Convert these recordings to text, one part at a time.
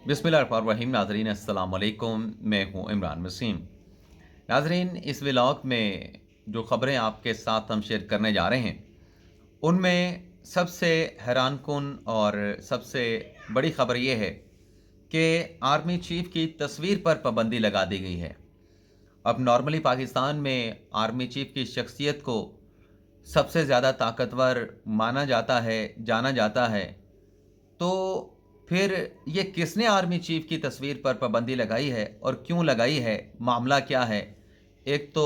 बिस्मिल्लाहिर्रहमानिर्रहीम। नाज़रीन अस्सलाम वालेकुम, मैं हूँ इमरान वसीम। नाज़रीन, इस व्लॉग में जो ख़बरें आपके साथ हम शेयर करने जा रहे हैं, उनमें सबसे हैरानकुन और सबसे बड़ी ख़बर ये है कि आर्मी चीफ़ की तस्वीर पर पाबंदी लगा दी गई है। अब नॉर्मली पाकिस्तान में आर्मी चीफ़ की शख्सियत को सबसे ज़्यादा ताकतवर माना जाता है, जाना जाता है। तो फिर ये किसने आर्मी चीफ की तस्वीर पर पाबंदी लगाई है और क्यों लगाई है? मामला क्या है? एक तो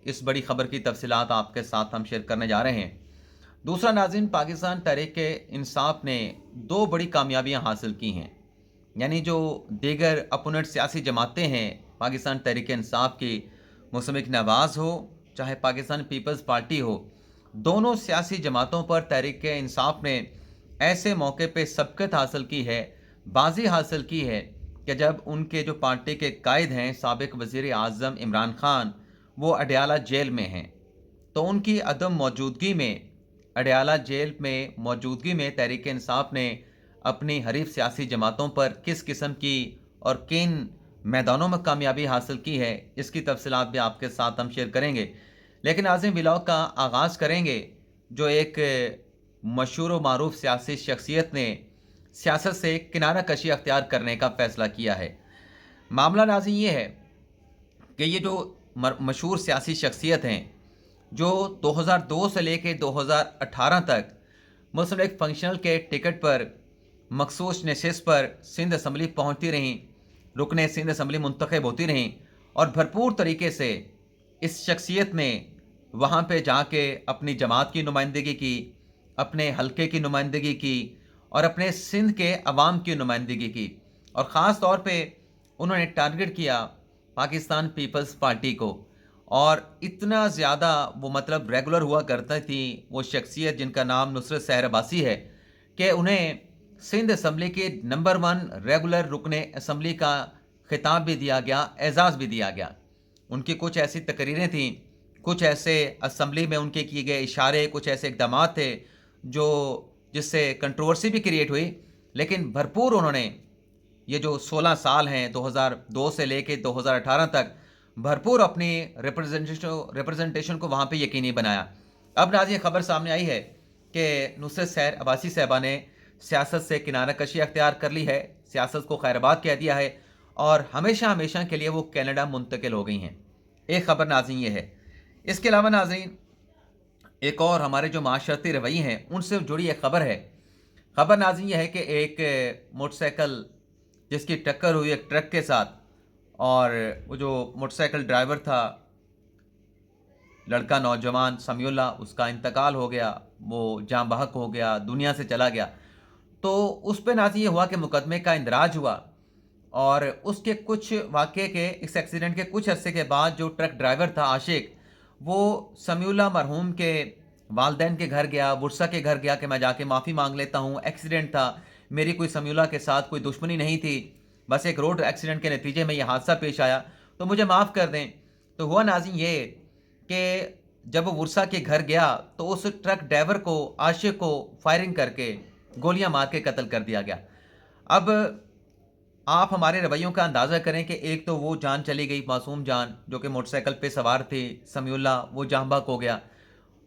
इस बड़ी खबर की तफसीलात आपके साथ हम शेयर करने जा रहे हैं। दूसरा नाज़रीन, पाकिस्तान तहरीक-ए-इंसाफ ने 2 बड़ी कामयाबियाँ हासिल की हैं। यानी जो दीगर अपोनेंट सियासी जमातें हैं, पाकिस्तान तहरीक-ए-इंसाफ की मुस्लिम नवाज़ हो, चाहे पाकिस्तान पीपल्स पार्टी हो, दोनों सियासी जमातों पर तहरीक-ए-इंसाफ ने ऐसे मौके पे सबकत हासिल की है, बाज़ी हासिल की है कि जब उनके जो पार्टी के कायद हैं, साबिक वज़ीर-ए-आज़म इमरान खान, वो अडयाला जेल में हैं। तो उनकी अदम मौजूदगी में, अडयाला जेल में मौजूदगी में तहरीक-ए-इंसाफ ने अपनी हरीफ सियासी जमातों पर किस किस्म की और किन मैदानों में कामयाबी हासिल की है, इसकी तफसीलात भी आपके साथ हम शेयर करेंगे। लेकिन नाज़रीन, व्लॉग का आगाज़ करेंगे जो एक मशहूर व मारूफ सियासी शख्सियत ने सियासत से किनारा कशी अख्तियार करने का फ़ैसला किया है। मामला नाज़रीन ये है कि ये जो मशहूर सियासी शख्सियत हैं, जो 2002 से लेके 2018 तक मुस्लिम लीग फंक्शनल के टिकट पर मखसूस नशिस्त पर सिंध असम्बली पहुँचती रहीं, रुकने सिंध असम्बली मुंतखब होती रहीं और भरपूर तरीके से इस शख्सियत ने वहाँ पे जाके अपनी जमात की नुमाइंदगी की, अपने हलके की नुमाइंदगी की और अपने सिंध के अवाम की नुमाइंदगी की। और ख़ास तौर पे उन्होंने टारगेट किया पाकिस्तान पीपल्स पार्टी को। और इतना ज़्यादा वो मतलब रेगुलर हुआ करती थी वो शख्सियत जिनका नाम नुसरत सहर अब्बासी है, कि उन्हें सिंध असम्बली के नंबर 1 रेगुलर रुकने असम्बली का खिताब भी दिया गया, एजाज़ भी दिया गया। उनकी कुछ ऐसी तकरीरें थीं, कुछ ऐसे असम्बली में उनके किए गए इशारे, कुछ ऐसे इक़दामात थे जो जिससे कंट्रोवर्सी भी क्रिएट हुई। लेकिन भरपूर उन्होंने ये जो 16 साल हैं 2002 से लेके 2018 तक भरपूर अपनी रिप्रेजेंटेशन को वहाँ पे यकीनी बनाया। अब नाज़रीन, खबर सामने आई है कि नुसरत सहर अब्बासी साहिबा ने सियासत से किनारा कशी अख्तियार कर ली है, सियासत को खैरबाद कह दिया है और हमेशा हमेशा के लिए वो कनाडा मुंतकिल हो गई हैं। एक खबर नाज़रीन ये है। इसके अलावा नाज़रीन, एक और हमारे जो माशरती रवैये हैं उनसे जुड़ी एक खबर है। खबर नाज़रीन ये है कि एक मोटरसाइकिल जिसकी टक्कर हुई एक ट्रक के साथ, और वो जो मोटरसाइकिल ड्राइवर था, लड़का नौजवान समीउल्लाह, उसका इंतकाल हो गया, वो जाँ बहक हो गया, दुनिया से चला गया। तो उस पे नाज़रीन ये हुआ कि मुकदमे का इंदराज हुआ और उसके कुछ वाक़ये के, इस एक्सीडेंट के कुछ अरसे के बाद जो ट्रक ड्राइवर था आशिक, वो समीउल्लाह मरहूम के वालदैन के घर गया, बुरसा के घर गया कि मैं जाके माफ़ी मांग लेता हूँ, एक्सीडेंट था, मेरी कोई समीउल्लाह के साथ कोई दुश्मनी नहीं थी, बस एक रोड एक्सीडेंट के नतीजे में ये हादसा पेश आया, तो मुझे माफ़ कर दें। तो हुआ नाज़रीन ये कि जब वो बुरसा के घर गया तो उस ट्रक ड्राइवर को, आशिक को फायरिंग करके, गोलियां मार के कत्ल कर दिया गया। अब आप हमारे रवैयों का अंदाज़ा करें कि एक तो वो जान चली गई, मासूम जान, जो कि मोटरसाइकिल पे सवार थी, समीउल्लाह, वो जाँ बहक हो गया।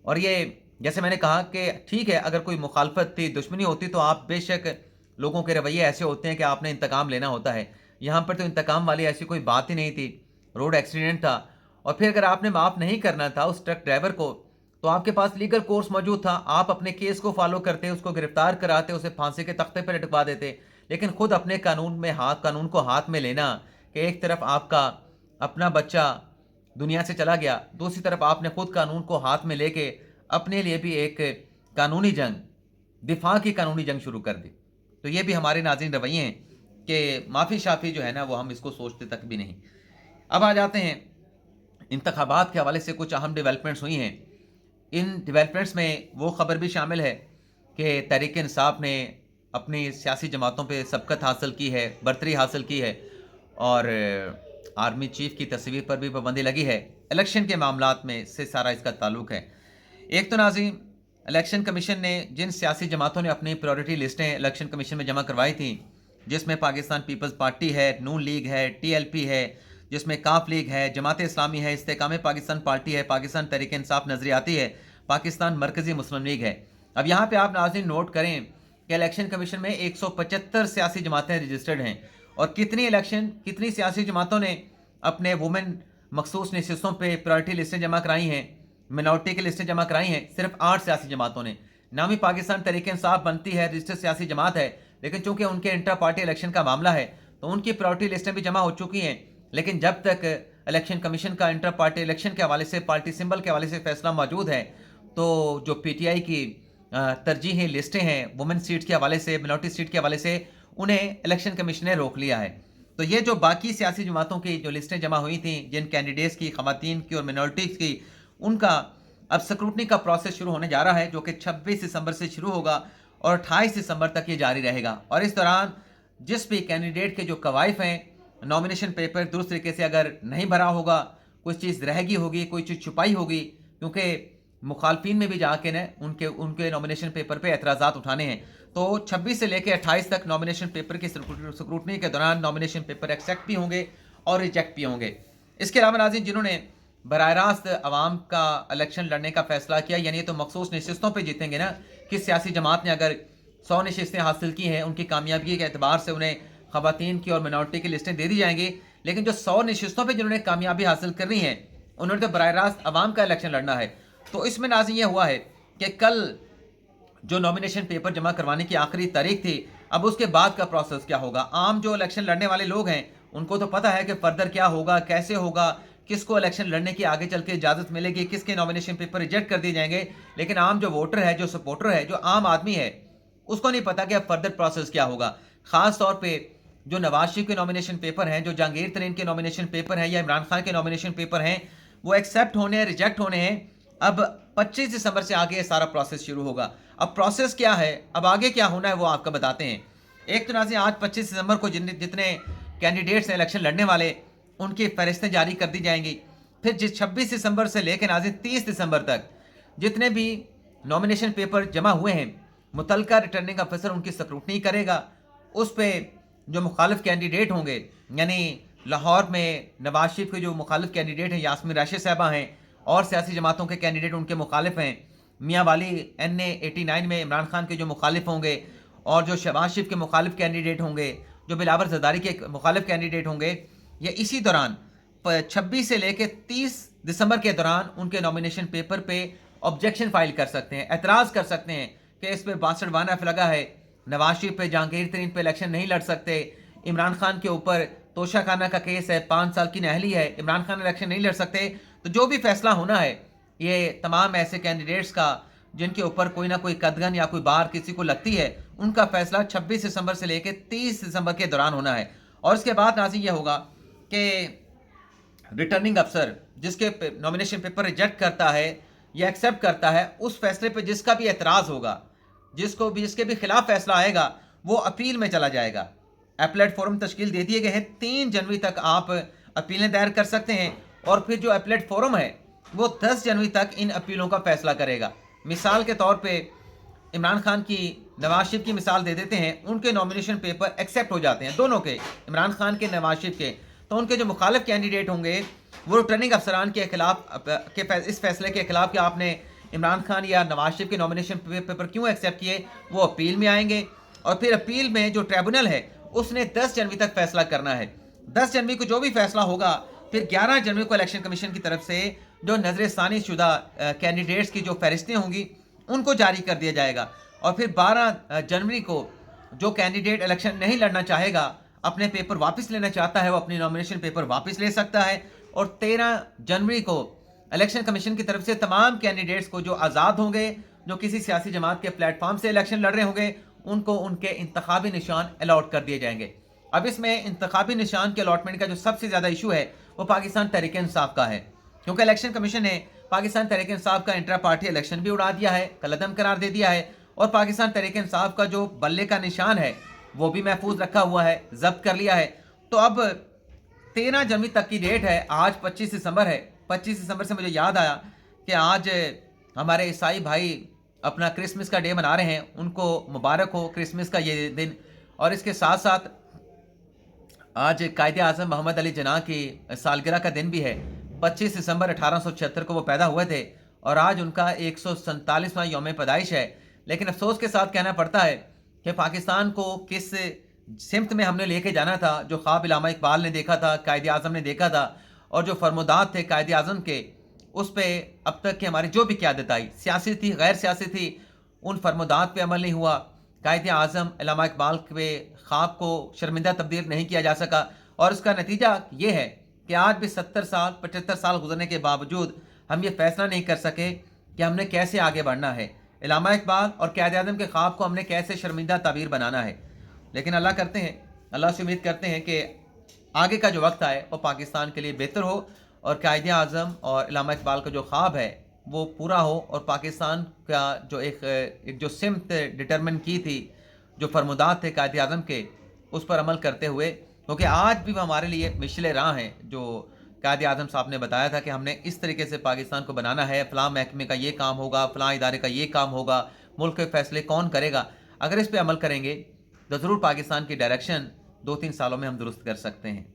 और ये जैसे मैंने कहा कि ठीक है, अगर कोई मुखालफत थी, दुश्मनी होती तो आप बेशक, लोगों के रवैये ऐसे होते हैं कि आपने इंतकाम लेना होता है। यहाँ पर तो इंतकाम वाली ऐसी कोई बात ही नहीं थी, रोड एक्सीडेंट था। और फिर अगर आपने माफ़ नहीं करना था उस ट्रक ड्राइवर को, तो आपके पास लीगल कोर्स मौजूद था, आप अपने केस को फॉलो करते, उसको गिरफ्तार कराते, उसे फांसी के तख्ते पर लटका देते। लेकिन खुद अपने कानून को हाथ में लेना कि एक तरफ आपका अपना बच्चा दुनिया से चला गया, दूसरी तरफ आपने खुद कानून को हाथ में लेके अपने लिए भी एक कानूनी जंग, दिफा की कानूनी जंग शुरू कर दी। तो ये भी हमारे नाज़रीन रवैये हैं कि माफ़ी शाफ़ी जो है ना, वो हम इसको सोचते तक भी नहीं। अब आ जाते हैं इंतखाबात के हवाले से कुछ अहम डेवलपमेंट्स हुई हैं। इन डेवलपमेंट्स में वो खबर भी शामिल है कि तहरीक इंसाफ ने अपनी सियासी जमातों पे सबकत हासिल की है, बरतरी हासिल की है और आर्मी चीफ की तस्वीर पर भी पाबंदी लगी है। इलेक्शन के मामलात में से सारा इसका ताल्लुक है। एक तो नाज़रीन, इलेक्शन कमीशन ने जिन सियासी जमातों ने अपनी प्रायोरिटी लिस्टें इलेक्शन कमीशन में जमा करवाई थी, जिसमें पाकिस्तान पीपल्स पार्टी है, नून लीग है, TLP है, जिसमें काफ लीग है, जमात इस्लामी है, इस्तेकाम पाकिस्तान पार्टी है, पाकिस्तान तहरीक इंसाफ नजरियाती है, पाकिस्तान मरकजी मुस्लिम लीग है। अब यहाँ पे आप नाज़रीन नोट करें कि इलेक्शन कमीशन में 175 सियासी जमातें रजिस्टर्ड हैं, और कितनी सियासी जमातों ने अपने वुमेन मखसूस नशिस्तों पे प्रायोरिटी लिस्टें जमा कराई हैं, मिनॉरिटी की लिस्टें जमा कराई हैं, सिर्फ 8 सियासी जमातों ने। नामी पाकिस्तान तहरीक इंसाफ बनती है, रजिस्टर्ड सियासी जमात है, लेकिन चूंकि उनके इंटर पार्टी इलेक्शन का मामला है तो उनकी प्रायोरिटी लिस्टें भी जमा हो चुकी हैं। लेकिन जब तक इलेक्शन कमीशन का इंटर पार्टी इलेक्शन के हवाले से, पार्टी सिंबल के हवाले से फैसला मौजूद है, तो जो PTI की तरजीही लिस्टें हैं वुमेन सीट के हवाले से, मिनॉरिटी सीट के हवाले से, उन्हें इलेक्शन कमीशन ने रोक लिया है। तो ये जो बाकी सियासी जमातों की जो लिस्टें जमा हुई थी, जिन कैंडिडेट्स की, खवातीन की और मिनॉरिटीज़ की, उनका अब स्क्रूटनी का प्रोसेस शुरू होने जा रहा है, जो कि 26 दिसंबर से शुरू होगा और 28 दिसंबर तक ये जारी रहेगा। और इस दौरान जिस भी कैंडिडेट के जो कवायफ हैं, नॉमिनेशन पेपर दुरुस्त तरीके से अगर नहीं भरा होगा, कुछ चीज़ रहेगी होगी, कोई चीज़ छुपाई होगी, क्योंकि मुखालफिन में भी जाके न उनके नॉमिनेशन पेपर पे एतराज़ात उठाने हैं। तो 26 से लेकर 28 तक नॉमिनेशन पेपर की स्क्रूटनी के दौरान नॉमिनेशन पेपर एक्सेप्ट भी होंगे और रिजेक्ट भी होंगे। इसके अलावा नाज़रीन, जिन्होंने बराह रास्त अवाम का इलेक्शन लड़ने का फैसला किया, यानी तो मखसूस नशिस्तों पे जीतेंगे ना, किस सियासी जमात ने अगर 100 नशिस्तें हासिल की हैं, उनकी कामयाबी के एतबार से उन्हें खवातीन की और मिनॉरिटी की लिस्टें दे दी जाएंगी। लेकिन जो 100 नशिस्तों पे जिन्होंने कामयाबी हासिल करनी है, उन्होंने तो बराह रास्त अवाम का इलेक्शन लड़ना है। तो इसमें नाज़रीन ये हुआ है कि कल जो नॉमिनेशन पेपर जमा करवाने की आखिरी तारीख थी, अब उसके बाद का प्रोसेस क्या होगा। आम जो इलेक्शन लड़ने वाले लोग हैं उनको तो पता है कि फर्दर क्या होगा, कैसे होगा, किसको इलेक्शन लड़ने की आगे चल के इजाज़त मिलेगी, किसके नॉमिनेशन पेपर रिजेक्ट कर दिए जाएंगे। लेकिन आम जो वोटर है, जो सपोर्टर है, जो आम आदमी है, उसको नहीं पता कि अब फर्दर प्रोसेस क्या होगा। ख़ास तौर पर जो नवाज शरीफ के नॉमिनेशन पेपर हैं, जो जहांगीर तरीन के नॉमिनेशन पेपर हैं या इमरान खान के नॉमिनेशन पेपर हैं, वो एक्सेप्ट होने हैं, रिजेक्ट होने हैं। अब 25 दिसंबर से आगे सारा प्रोसेस शुरू होगा। अब प्रोसेस क्या है, अब आगे क्या होना है, वो आपको बताते हैं। एक तो नाज़रीन, आज 25 दिसंबर को जितने कैंडिडेट्स हैं इलेक्शन लड़ने वाले, उनकी फहरिस्तें जारी कर दी जाएंगी। फिर जिस 26 दिसंबर से लेकर नाज़रीन 30 दिसंबर तक जितने भी नॉमिनेशन पेपर जमा हुए हैं, मुतलका रिटर्निंग अफसर उनकी स्क्रूटनी करेगा। उस पर जो मुखालिफ कैंडिडेट होंगे, यानी लाहौर में नवाज शरीफ के जो मुखालिफ कैंडिडेट हैं, यास्मीन राशिद साहबा हैं, और सियासी जमातों के कैंडिडेट उनके मुखालिफ हैं, मियाँ वाली NA 89 में इमरान खान के जो मुखालिफ होंगे, और जो शहबाज शरीफ के मुखालिफ कैंडिडेट होंगे, जो बिलावल ज़रदारी के मुखालिफ कैंडिडेट होंगे, ये इसी दौरान 26 से लेकर 30 दिसंबर के दौरान उनके नॉमिनेशन पेपर पे ऑब्जेक्शन फाइल कर सकते हैं, एतराज़ कर सकते हैं कि इस पर 62 लगा है, नवाज शरीफ पे, जहांगीर तरीन पे इलेक्शन नहीं लड़ सकते, इमरान खान के ऊपर तोशाखाना का केस है, 5 साल की नहली है, इमरान खान इलेक्शन नहीं लड़ सकते। तो जो भी फैसला होना है, ये तमाम ऐसे कैंडिडेट्स का जिनके ऊपर कोई ना कोई कदगन या कोई बार किसी को लगती है, उनका फैसला 26 दिसंबर से लेकर 30 दिसंबर के दौरान होना है। और इसके बाद नाज़रीन ये होगा कि रिटर्निंग अफसर जिसके नॉमिनेशन पेपर रिजेक्ट करता है या एक्सेप्ट करता है, उस फैसले पर जिसका भी एतराज़ होगा, जिसके भी खिलाफ फैसला आएगा, वो अपील में चला जाएगा। अपीलेट फोरम तश्कील दे दिए गए हैं, 3 जनवरी तक आप अपीलें दायर कर सकते हैं, और फिर जो अपीलेट फोरम है वो 10 जनवरी तक इन अपीलों का फैसला करेगा। मिसाल के तौर पे इमरान खान की, नवाज शरीफ की मिसाल दे देते हैं, उनके नॉमिनेशन पेपर एक्सेप्ट हो जाते हैं, दोनों के, इमरान खान के, नवाज शरीफ के। तो उनके जो मुखालिफ कैंडिडेट होंगे वो रिटर्निंग अफसरान के खिलाफ इस फैसले के खिलाफ कि आपने इमरान खान या नवाज शरीफ के नॉमिनेशन पेपर क्यों एक्सेप्ट किए, वो अपील में आएंगे। और फिर अपील में जो ट्रिब्यूनल है उसने 10 जनवरी तक फैसला करना है। 10 जनवरी को जो भी फैसला होगा, फिर 11 जनवरी को इलेक्शन कमीशन की तरफ से जो नजर सानी शुदा कैंडिडेट्स की जो फहरिस्तें होंगी उनको जारी कर दिया जाएगा। और फिर 12 जनवरी को जो कैंडिडेट इलेक्शन नहीं लड़ना चाहेगा, अपने पेपर वापस लेना चाहता है, वो अपनी नॉमिनेशन पेपर वापस ले सकता है। और 13 जनवरी को इलेक्शन कमीशन की तरफ से तमाम कैंडिडेट्स को जो आज़ाद होंगे, जो किसी सियासी जमात के प्लेटफॉर्म से इलेक्शन लड़ रहे होंगे, उनको उनके इंतखाबी निशान अलॉट कर दिए जाएंगे। अब इसमें इंतखाबी निशान के अलॉटमेंट का जो सबसे ज़्यादा इशू है वो पाकिस्तान तहरीक इंसाफ का है, क्योंकि इलेक्शन कमीशन ने पाकिस्तान तहरीक इंसाफ का इंट्रा पार्टी इलेक्शन भी उड़ा दिया है, कलअदम करार दे दिया है, और पाकिस्तान तहरीक इंसाफ का जो बल्ले का निशान है वो भी महफूज रखा हुआ है, जब्त कर लिया है। तो अब 13 जनवरी तक की डेट है, आज 25 दिसंबर है। 25 दिसंबर से मुझे याद आया कि आज हमारे ईसाई भाई अपना क्रिसमस का डे मना रहे हैं, उनको मुबारक हो क्रिसमस का ये दिन। और इसके साथ साथ आज कायदे आज़म मोहम्मद अली जिन्ना की सालगिरह का दिन भी है। 25 दिसंबर 1876 को वो पैदा हुए थे और आज उनका 147वां यौम पैदाइश है। लेकिन अफसोस के साथ कहना पड़ता है कि पाकिस्तान को किस सिमत में हमने लेके जाना था, जो ख्वाब इल्लामा इकबाल ने देखा था, कायदे आज़म ने देखा था, और जो फरमोदात थे कायदे आज़म के, उस पर अब तक की हमारी जो भी क़यादत आई, सियासी थी, गैर सियासी थी, उन फरमोदात पे अमल नहीं हुआ। कायदे आज़म इल्लामा इकबाल के ख्वाब को शर्मिंदा तब्दील नहीं किया जा सका, और उसका नतीजा ये है कि आज भी 70 साल 75 साल गुजरने के बावजूद हम ये फैसला नहीं कर सके कि हमने कैसे आगे बढ़ना है। इल्लामा इकबाल और कायदे आज़म के ख्वाब को हमने कैसे शर्मिंदा ताबीर बनाना है। लेकिन अल्लाह से उम्मीद करते हैं कि आगे का जो वक्त आए वो पाकिस्तान के लिए बेहतर हो, और कायदे आज़म और इल्लामा इकबाल का जो ख्वाब है वो पूरा हो, और पाकिस्तान का जो एक जो सिमत डिटरमिन की थी, जो फरमुदात थे कायदे आज़म के, उस पर अमल करते हुए, क्योंकि आज भी वो हमारे लिए मिशले राह हैं। जो कायदे आज़म साहब ने बताया था कि हमने इस तरीके से पाकिस्तान को बनाना है, फ़लाँ महकमे का ये काम होगा, फ़लाँ इदारे का ये काम होगा, मुल्क के फ़ैसले कौन करेगा। अगर इस पर अमल करेंगे तो ज़रूर पाकिस्तान की डायरेक्शन 2-3 सालों में हम दुरुस्त कर सकते हैं।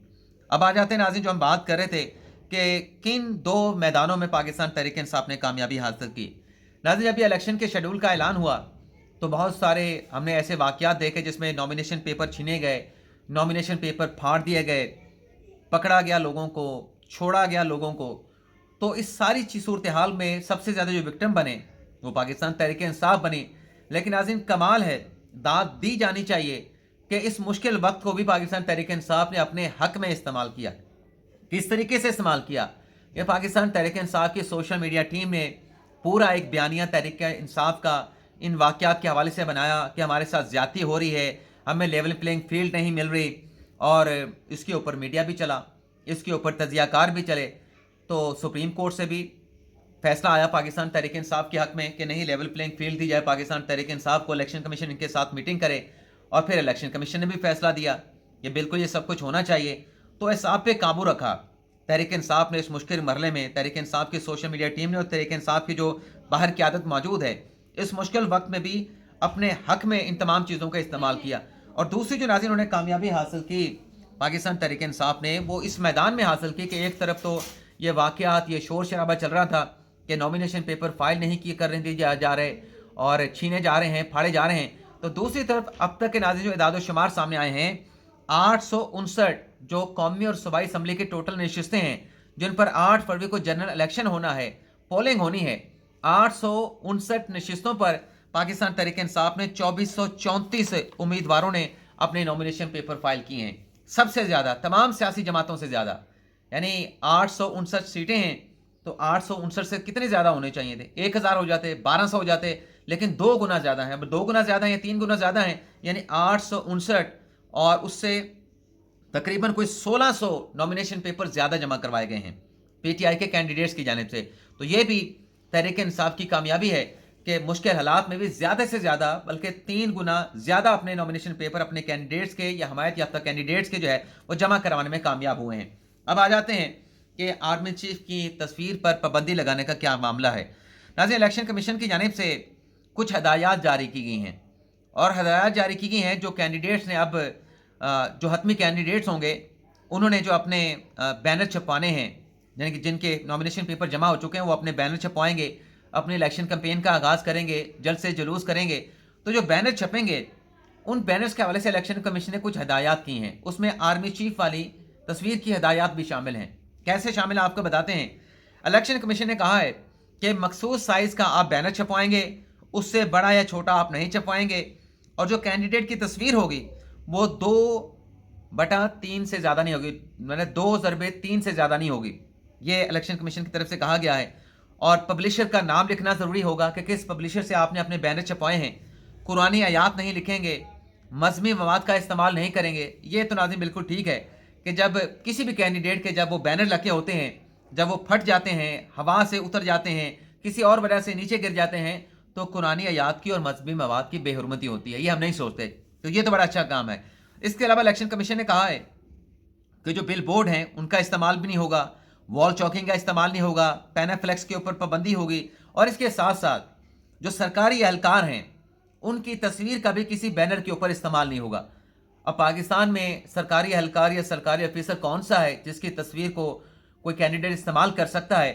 अब आ जाते हैं नाज़रीन, जो हम बात कर रहे थे कि किन 2 मैदानों में पाकिस्तान तहरीक इंसाफ ने कामयाबी हासिल की। नाज़रीन, जब ये इलेक्शन के शेड्यूल का ऐलान हुआ तो बहुत सारे हमने ऐसे वाक़यात देखे जिसमें नॉमिनेशन पेपर छीने गए, नॉमिनेशन पेपर फाड़ दिए गए, पकड़ा गया लोगों को, छोड़ा गया लोगों को। तो इस सारी सूरत हाल में सबसे ज़्यादा जो विक्टिम बने वो पाकिस्तान तहरीक इंसाफ बनी। लेकिन नाज़रीन, कमाल है, दाद दी जानी चाहिए कि इस मुश्किल वक्त को भी पाकिस्तान तहरीक इंसाफ ने अपने हक में इस्तेमाल किया। किस तरीके से इस्तेमाल किया? ये पाकिस्तान तहरीक इंसाफ की सोशल मीडिया टीम ने पूरा एक बयानिया तहरीक इंसाफ का इन वाक़यात के हवाले से बनाया कि हमारे साथ ज़्यादती हो रही है, हमें लेवल प्लेइंग फील्ड नहीं मिल रही, और इसके ऊपर मीडिया भी चला, इसके ऊपर तजियाकार भी चले। तो सुप्रीम कोर्ट से भी फैसला आया पाकिस्तान तहरीक इंसाफ के हक में कि नहीं, लेवल प्लेइंग फील्ड दी जाए पाकिस्तान तहरीक इंसाफ को, इलेक्शन कमीशन इनके साथ मीटिंग करे। और फिर इलेक्शन कमीशन ने भी फैसला दिया कि बिल्कुल ये सब कुछ होना चाहिए। तो इंसाफ पे काबू रखा तहरीक इंसाफ ने इस मुश्किल मरहले में। तहरीक इंसाफ की सोशल मीडिया टीम ने और तहरीक इंसाफ की जो बाहर क़यादत मौजूद है, इस मुश्किल वक्त में भी अपने हक में इन तमाम चीज़ों का इस्तेमाल किया। और दूसरी जो नाज़रीन उन्होंने कामयाबी हासिल की पाकिस्तान तहरीक इंसाफ ने, वो इस मैदान में हासिल की कि एक तरफ तो ये वाक़यात, ये शोर शराबा चल रहा था कि नॉमिनेशन पेपर फाइल नहीं किए कर रहे जा रहे और छीने जा रहे हैं, फाड़े जा रहे हैं। तो दूसरी तरफ अब तक के नाज़रीन जो इदाद शुमार सामने आए हैं, 859 जो कौमी और सूबाई असम्बली की टोटल नशिस्तें हैं जिन पर 8 फरवरी को जनरल इलेक्शन होना है, पोलिंग होनी है, 859 नशिस्तों पर पाकिस्तान तहरीक इंसाफ ने 2434 उम्मीदवारों ने अपने नॉमिनेशन पेपर फाइल किए हैं। सबसे ज़्यादा तमाम सियासी जमातों से ज़्यादा, यानी 859 सीटें हैं। तो 859 से कितने ज़्यादा होने चाहिए थे? 1000 हो जाते, 1200 हो जाते, लेकिन 2 गुना ज़्यादा है। अब 2 गुना ज़्यादा है या 3 गुना ज़्यादा है, यानी 859, और उससे तकरीबन कोई 1600 नॉमिनेशन पेपर ज़्यादा जमा करवाए गए हैं पीटीआई के कैंडिडेट्स की जानिब से। तो ये भी तहरीक इंसाफ की कामयाबी है कि मुश्किल हालात में भी ज़्यादा से ज़्यादा, बल्कि 3 गुना ज़्यादा अपने नॉमिनेशन पेपर अपने कैंडिडेट्स के या हमायत याफ्ता कैंडिडेट्स के जो है वो जमा करवाने में कामयाब हुए हैं। अब आ जाते हैं कि आर्मी चीफ की तस्वीर पर पाबंदी लगाने का क्या मामला है। नाज़रीन, इलेक्शन कमीशन की जानिब से कुछ हदायत जारी की गई हैं, और हदायत जारी की गई हैं जो कैंडिडेट्स ने अब जो हतमी कैंडिडेट्स होंगे उन्होंने जो अपने बैनर छपवाने हैं, यानी कि जिनके नॉमिनेशन पेपर जमा हो चुके हैं, वो अपने बैनर छपवाएंगे, अपने इलेक्शन कैंपेन का आगाज़ करेंगे, जल्द से जुलूस करेंगे। तो जो बैनर छपेंगे उन बैनर्स के हवाले से इलेक्शन कमीशन ने कुछ हदायत की हैं। उसमें आर्मी चीफ वाली तस्वीर की हदायत भी शामिल हैं। कैसे शामिल है आपको बताते हैं। इलेक्शन कमीशन ने कहा है कि मखसूस साइज़ का आप बैनर छपवाएंगे, उससे बड़ा या छोटा आप नहीं छपवाएंगे, और जो कैंडिडेट की तस्वीर होगी वो 2/3 से ज़्यादा नहीं होगी, मैंने 2/3 से ज़्यादा नहीं होगी। ये इलेक्शन कमीशन की तरफ से कहा गया है। और पब्लिशर का नाम लिखना ज़रूरी होगा कि किस पब्लिशर से आपने अपने बैनर छपवाए हैं। कुरानी आयात नहीं लिखेंगे, मज़हबी मवाद का इस्तेमाल नहीं करेंगे। ये तो नाज़रीन बिल्कुल ठीक है कि जब किसी भी कैंडिडेट के जब वो बैनर लगे होते हैं, जब वो फट जाते हैं, हवा से उतर जाते हैं, किसी और वजह से नीचे गिर जाते हैं, तो कुरानी आयात की और मज़हबी मवाद की बेहुरमती होती है। ये हम नहीं सोचते, तो ये तो बड़ा अच्छा काम है। इसके अलावा इलेक्शन कमीशन ने कहा है कि जो बिल बोर्ड हैं उनका इस्तेमाल भी नहीं होगा, वॉल चौकिंग का इस्तेमाल नहीं होगा, पैनाफ्लेक्स के ऊपर पाबंदी होगी, और इसके साथ साथ जो सरकारी एहलकार हैं उनकी तस्वीर का भी किसी बैनर के ऊपर इस्तेमाल नहीं होगा। अब पाकिस्तान में सरकारी एहलकार या सरकारी ऑफिसर कौन सा है जिसकी तस्वीर को कोई कैंडिडेट इस्तेमाल कर सकता है?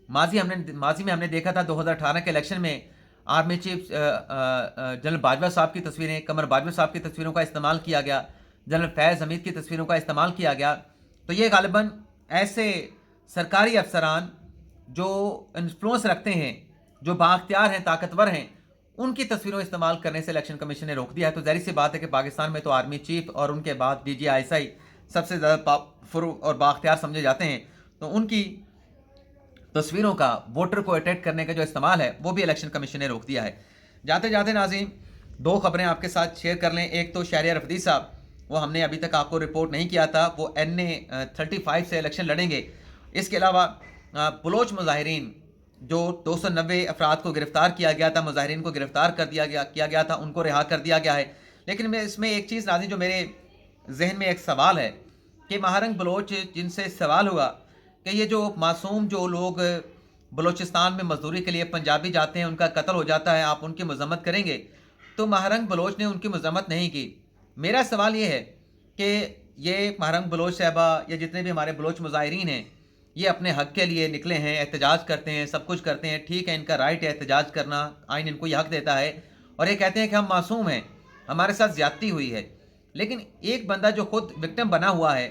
माजी में हमने देखा था 2018 के इलेक्शन में आर्मी चीफ जनरल बाजवा साहब की तस्वीरें, कमर बाजवा साहब की तस्वीरों का इस्तेमाल किया गया, जनरल फैज़ हमीद की तस्वीरों का इस्तेमाल किया गया। तो ये गालिबन ऐसे सरकारी अफसरान जो इन्फ्लुएंस रखते हैं, जो बाख्तियार हैं, ताकतवर हैं, उनकी तस्वीरों इस्तेमाल करने से इलेक्शन कमीशन ने रोक दिया है। तो ज़ाहिर सी बात है कि पाकिस्तान में तो आर्मी चीफ और उनके बाद DGI सबसे ज़्यादा पावरफुल और बाख्तियार समझे जाते हैं, तो उनकी तस्वीरों का वोटर को अटैक करने का जो इस्तेमाल है वो भी इलेक्शन कमीशन ने रोक दिया है। जाते जाते नाज़रीन, दो खबरें आपके साथ शेयर कर लें। एक तो शहरियार रफदी साहब, वो हमने अभी तक आपको रिपोर्ट नहीं किया था, वो NA-35 से इलेक्शन लड़ेंगे। इसके अलावा बलोच मुजाहिरीन जो 290 अफराद को गिरफ्तार किया गया था, मुजाहिरीन को गिरफ्तार कर दिया गया था, उनको रिहा कर दिया गया है। लेकिन मैं इसमें एक चीज़ नाज़रीन जो मेरे जहन में एक सवाल है कि महारंग बलोच जिनसे सवाल हुआ कि ये जो मासूम जो लोग बलोचिस्तान में मजदूरी के लिए पंजाबी जाते हैं, उनका कत्ल हो जाता है, आप उनकी मजम्मत करेंगे? तो महारंग बलोच ने उनकी मजम्मत नहीं की। मेरा सवाल ये है कि ये महारंग बलोच साहबा या जितने भी हमारे बलोच मुजाहिरीन हैं, ये अपने हक़ के लिए निकले हैं, एहतजाज करते हैं, सब कुछ करते हैं, ठीक है, इनका राइट है एहतजाज करना, आइन इनको ये हक़ देता है, और ये कहते हैं कि हम मासूम हैं, हमारे साथ ज़्यादती हुई है। लेकिन एक बंदा जो खुद विक्टिम बना हुआ है,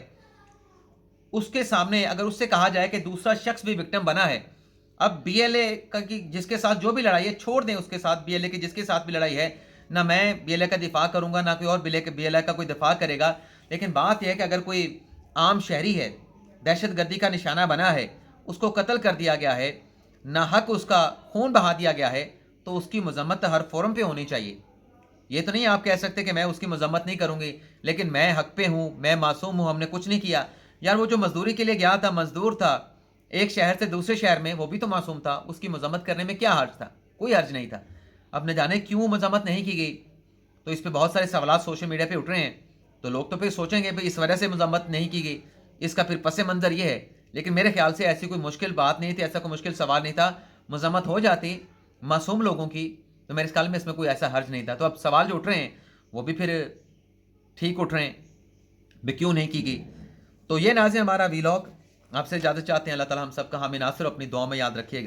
उसके सामने अगर उससे कहा जाए कि दूसरा शख्स भी विक्टिम बना है, अब BLA का की जिसके साथ जो भी लड़ाई है छोड़ दें, उसके साथ BLA की जिसके साथ भी लड़ाई है, ना मैं BLA का दिफा करूंगा, ना कोई और BLA का कोई दिफा करेगा। लेकिन बात यह है कि अगर कोई आम शहरी है, दहशतगर्दी का निशाना बना है, उसको कत्ल कर दिया गया है, ना हक उसका खून बहा दिया गया है, तो उसकी मजम्मत हर फोरम पे होनी चाहिए। ये तो नहीं आप कह सकते कि मैं उसकी मजम्मत नहीं करूंगी, लेकिन मैं हक पे हूँ, मैं मासूम हूँ, हमने कुछ नहीं किया। यार वो जो मजदूरी के लिए गया था, मजदूर था, एक शहर से दूसरे शहर में, वो भी तो मासूम था, उसकी मजम्मत करने में क्या हर्ज था? कोई हर्ज नहीं था। अब न जाने क्यों मजम्मत नहीं की गई, तो इस पर बहुत सारे सवाल सोशल मीडिया पे उठ रहे हैं। तो लोग तो फिर सोचेंगे भाई इस वजह से मजम्मत नहीं की गई, इसका फिर पस मंज़र ये है। लेकिन मेरे ख्याल से ऐसी कोई मुश्किल बात नहीं थी, ऐसा कोई मुश्किल सवाल नहीं था। मजम्मत हो जाती मासूम लोगों की, तो मेरे ख्याल में इसमें कोई ऐसा हर्ज नहीं था। तो अब सवाल जो उठ रहे हैं वो भी फिर ठीक उठ रहे हैं, भी क्यों नहीं की गई। तो ये नाज़रीन हमारा वीलॉग आपसे इजाज़त चाहते हैं। अल्लाह ताला हम सबका हामी नासिर अपनी दुआ में याद रखिएगा।